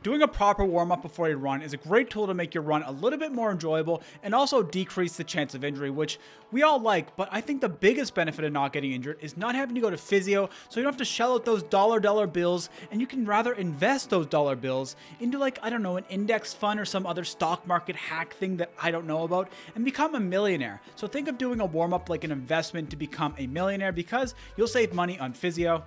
Doing a proper warm-up before a run is a great tool to make your run a little bit more enjoyable and also decrease the chance of injury, which we all like, but I think the biggest benefit of not getting injured is not having to go to physio, so you don't have to shell out those dollar bills, and you can rather invest those dollar bills into, like, I don't know, an index fund or some other stock market hack thing that I don't know about, and become a millionaire. So think of doing a warm-up like an investment to become a millionaire, because you'll save money on physio.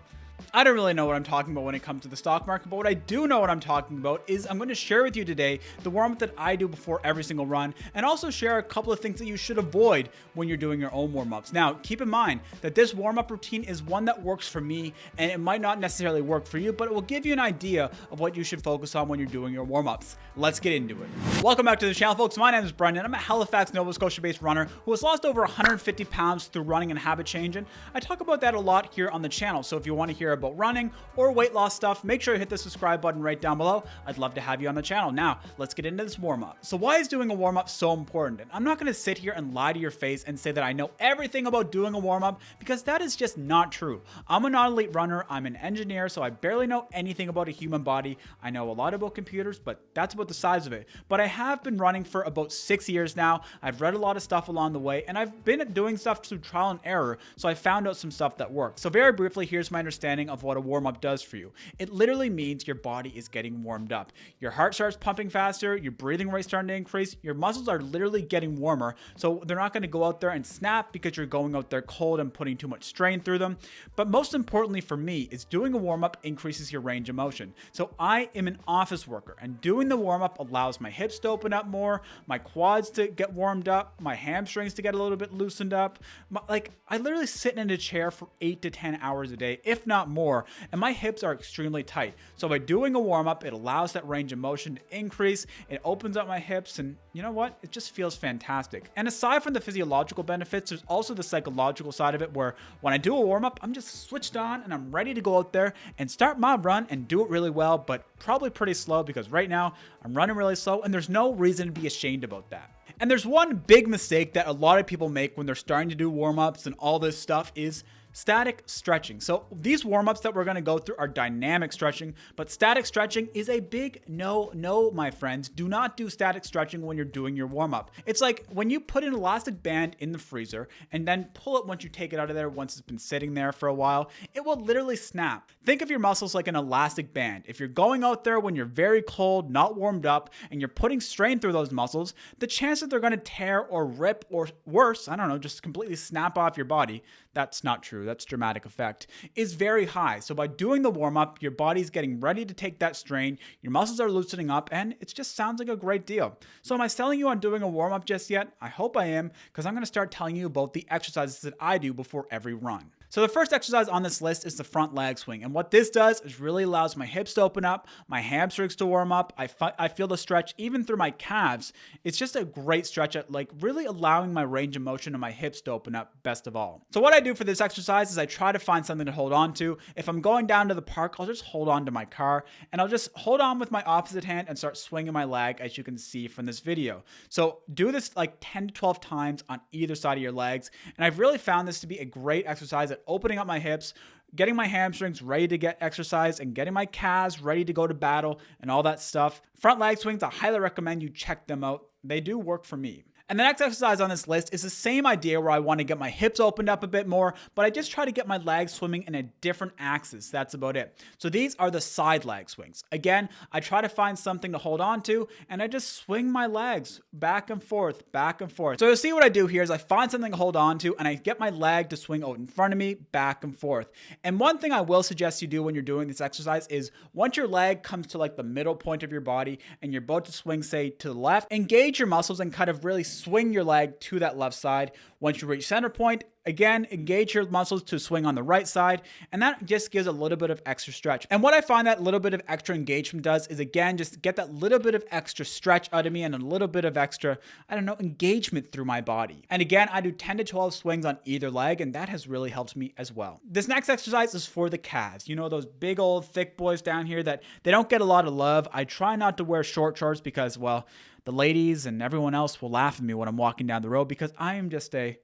I don't really know what I'm talking about when it comes to the stock market, but what I do know what I'm talking about is I'm going to share with you today the warm-up that I do before every single run, and also share a couple of things that you should avoid when you're doing your own warm-ups. Now, keep in mind that this warm-up routine is one that works for me, and it might not necessarily work for you, but it will give you an idea of what you should focus on when you're doing your warm-ups. Let's get into it. Welcome back to the channel, folks. My name is Brendon. I'm a Halifax, Nova Scotia-based runner who has lost over 150 pounds through running and habit change, and I talk about that a lot here on the channel, so if you want to hear about running or weight loss stuff, make sure you hit the subscribe button right down below. I'd love to have you on the channel. Now, let's get into this warm-up. So why is doing a warm-up so important? And I'm not going to sit here and lie to your face and say that I know everything about doing a warm-up, because that is just not true. I'm a non-elite runner. I'm an engineer, so I barely know anything about a human body. I know a lot about computers, but that's about the size of it. But I have been running for about 6 years now. I've read a lot of stuff along the way, and I've been doing stuff through trial and error, so I found out some stuff that works. So very briefly, here's my understanding of what a warm-up does for you. It literally means your body is getting warmed up. Your heart starts pumping faster, your breathing rate starting to increase, your muscles are literally getting warmer, so they're not going to go out there and snap because you're going out there cold and putting too much strain through them. But most importantly for me is doing a warm-up increases your range of motion. So I am an office worker, and doing the warm-up allows my hips to open up more, my quads to get warmed up, my hamstrings to get a little bit loosened up. I literally sit in a chair for 8 to 10 hours a day, if not more, and my hips are extremely tight. So by doing a warm-up, it allows that range of motion to increase, it opens up my hips, and you know what? It just feels fantastic. And aside from the physiological benefits, there's also the psychological side of it, where when I do a warm-up, I'm just switched on and I'm ready to go out there and start my run and do it really well, but probably pretty slow, because right now I'm running really slow, and there's no reason to be ashamed about that. And there's one big mistake that a lot of people make when they're starting to do warm-ups and all this stuff is static stretching. So these warm-ups that we're going to go through are dynamic stretching, but static stretching is a big no, my friends. Do not do static stretching when you're doing your warm-up. It's like when you put an elastic band in the freezer and then pull it once you take it out of there, once it's been sitting there for a while, it will literally snap. Think of your muscles like an elastic band. If you're going out there when you're very cold, not warmed up, and you're putting strain through those muscles, the chance that they're going to tear or rip, or worse, I don't know, just completely snap off your body, that's not true. That's dramatic effect, is very high. So by doing the warm-up, your body's getting ready to take that strain, your muscles are loosening up, and it just sounds like a great deal. So am I selling you on doing a warm-up just yet? I hope I am, because I'm going to start telling you about the exercises that I do before every run. So the first exercise on this list is the front leg swing. And what this does is really allows my hips to open up, my hamstrings to warm up. I feel the stretch even through my calves. It's just a great stretch at really allowing my range of motion and my hips to open up best of all. So what I do for this exercise is I try to find something to hold on to. If I'm going down to the park, I'll just hold on to my car, and I'll just hold on with my opposite hand and start swinging my leg, as you can see from this video. So do this like 10 to 12 times on either side of your legs. And I've really found this to be a great exercise at opening up my hips, getting my hamstrings ready to get exercise, and getting my calves ready to go to battle and all that stuff. Front leg swings, I highly recommend you check them out. They do work for me. And the next exercise on this list is the same idea, where I want to get my hips opened up a bit more, but I just try to get my legs swimming in a different axis. That's about it. So these are the side leg swings. Again, I try to find something to hold on to, and I just swing my legs back and forth, back and forth. So you'll see what I do here is I find something to hold on to, and I get my leg to swing out in front of me, back and forth. And one thing I will suggest you do when you're doing this exercise is, once your leg comes to like the middle point of your body and you're about to swing, say, to the left, engage your muscles and kind of really swing your leg to that left side. Once you reach center point, again, engage your muscles to swing on the right side, and that just gives a little bit of extra stretch. And what I find that little bit of extra engagement does is, again, just get that little bit of extra stretch out of me and a little bit of extra, I don't know, engagement through my body. And again, I do 10 to 12 swings on either leg, and that has really helped me as well. This next exercise is for the calves. You know, those big old thick boys down here that they don't get a lot of love. I try not to wear short shorts because, well, the ladies and everyone else will laugh at me when I'm walking down the road, because I am just a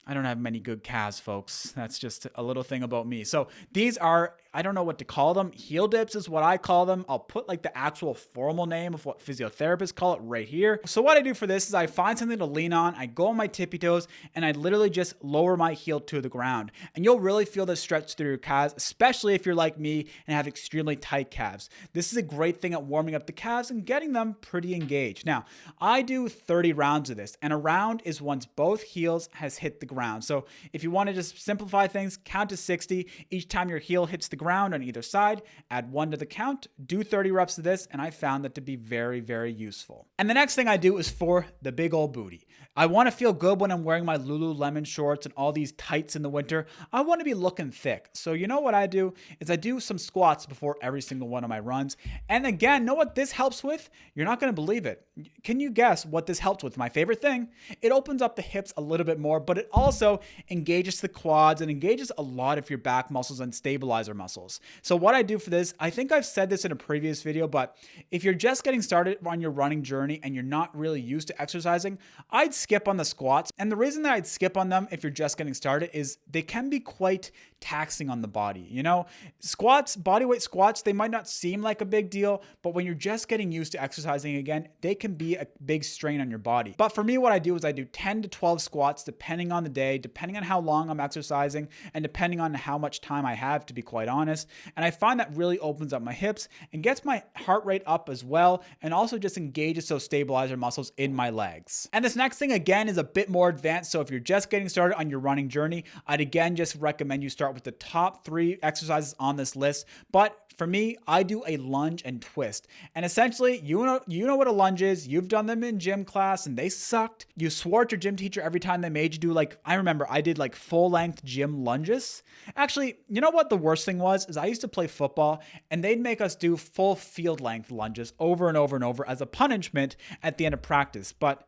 I don't have many good calves, folks. That's just a little thing about me. So these are, I don't know what to call them. Heel dips is what I call them. I'll put like the actual formal name of what physiotherapists call it right here. So what I do for this is I find something to lean on. I go on my tippy toes and I literally just lower my heel to the ground. And you'll really feel this stretch through your calves, especially if you're like me and have extremely tight calves. This is a great thing at warming up the calves and getting them pretty engaged. Now, I do 30 rounds of this, and a round is once both heels has hit the ground. So if you want to just simplify things, count to 60. Each time your heel hits the ground on either side, add 1 to the count, do 30 reps of this, and I found that to be very, very useful. And the next thing I do is for the big old booty. I want to feel good when I'm wearing my Lululemon shorts and all these tights in the winter. I want to be looking thick. So you know what I do is I do some squats before every single one of my runs. And again, know what this helps with? You're not going to believe it. Can you guess what this helps with? My favorite thing. It opens up the hips a little bit more, but it also engages the quads and engages a lot of your back muscles and stabilizer muscles. So what I do for this, I think I've said this in a previous video, but if you're just getting started on your running journey and you're not really used to exercising, I'd skip on the squats. And the reason that I'd skip on them if you're just getting started is they can be quite taxing on the body. You know, squats, bodyweight squats, they might not seem like a big deal, but when you're just getting used to exercising again, they can be a big strain on your body. But for me, what I do is I do 10 to 12 squats depending on the day, depending on how long I'm exercising, and depending on how much time I have, to be quite honest. And I find that really opens up my hips and gets my heart rate up as well, and also just engages those stabilizer muscles in my legs. And this next thing again is a bit more advanced. So if you're just getting started on your running journey, I'd again just recommend you start with the top 3 exercises on this list. But for me, I do a lunge and twist. And essentially, you know what a lunge is. You've done them in gym class and they sucked. You swore at your gym teacher every time they made you do, like, I remember I did like full length gym lunges. Actually, you know what the worst thing was? Is I used to play football and they'd make us do full field length lunges over and over and over as a punishment at the end of practice. But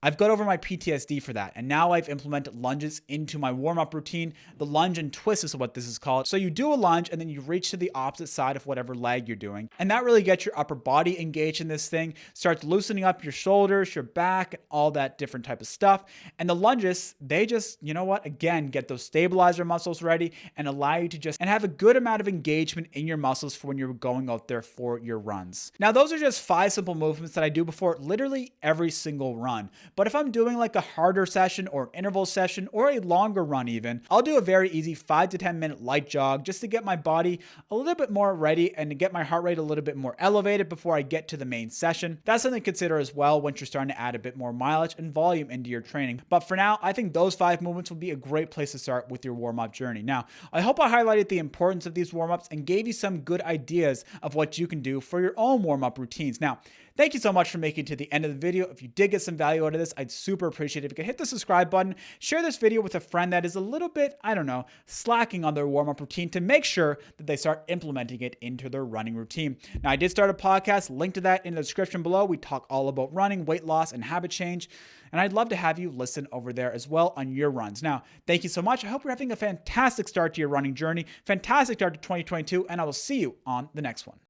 I've got over my PTSD for that, and now I've implemented lunges into my warm-up routine. The lunge and twist is what this is called. So you do a lunge, and then you reach to the opposite side of whatever leg you're doing, and that really gets your upper body engaged in this thing, starts loosening up your shoulders, your back, and all that different type of stuff. And the lunges, they just, you know what, again, get those stabilizer muscles ready and allow you to just and have a good amount of engagement in your muscles for when you're going out there for your runs. Now, those are just 5 simple movements that I do before literally every single run. But if I'm doing like a harder session or an interval session or a longer run even, I'll do a very easy 5 to 10 minute light jog just to get my body a little bit more ready and to get my heart rate a little bit more elevated before I get to the main session. That's something to consider as well once you're starting to add a bit more mileage and volume into your training. But for now, I think those 5 movements will be a great place to start with your warm-up journey. Now, I hope I highlighted the importance of these warm-ups and gave you some good ideas of what you can do for your own warm-up routines. Now, thank you so much for making it to the end of the video. If you did get some value out of this, I'd super appreciate it if you could hit the subscribe button, share this video with a friend that is a little bit, I don't know, slacking on their warm-up routine to make sure that they start implementing it into their running routine. Now, I did start a podcast, link to that in the description below. We talk all about running, weight loss, and habit change, and I'd love to have you listen over there as well on your runs. Now, thank you so much. I hope you're having a fantastic start to your running journey, fantastic start to 2022, and I will see you on the next one.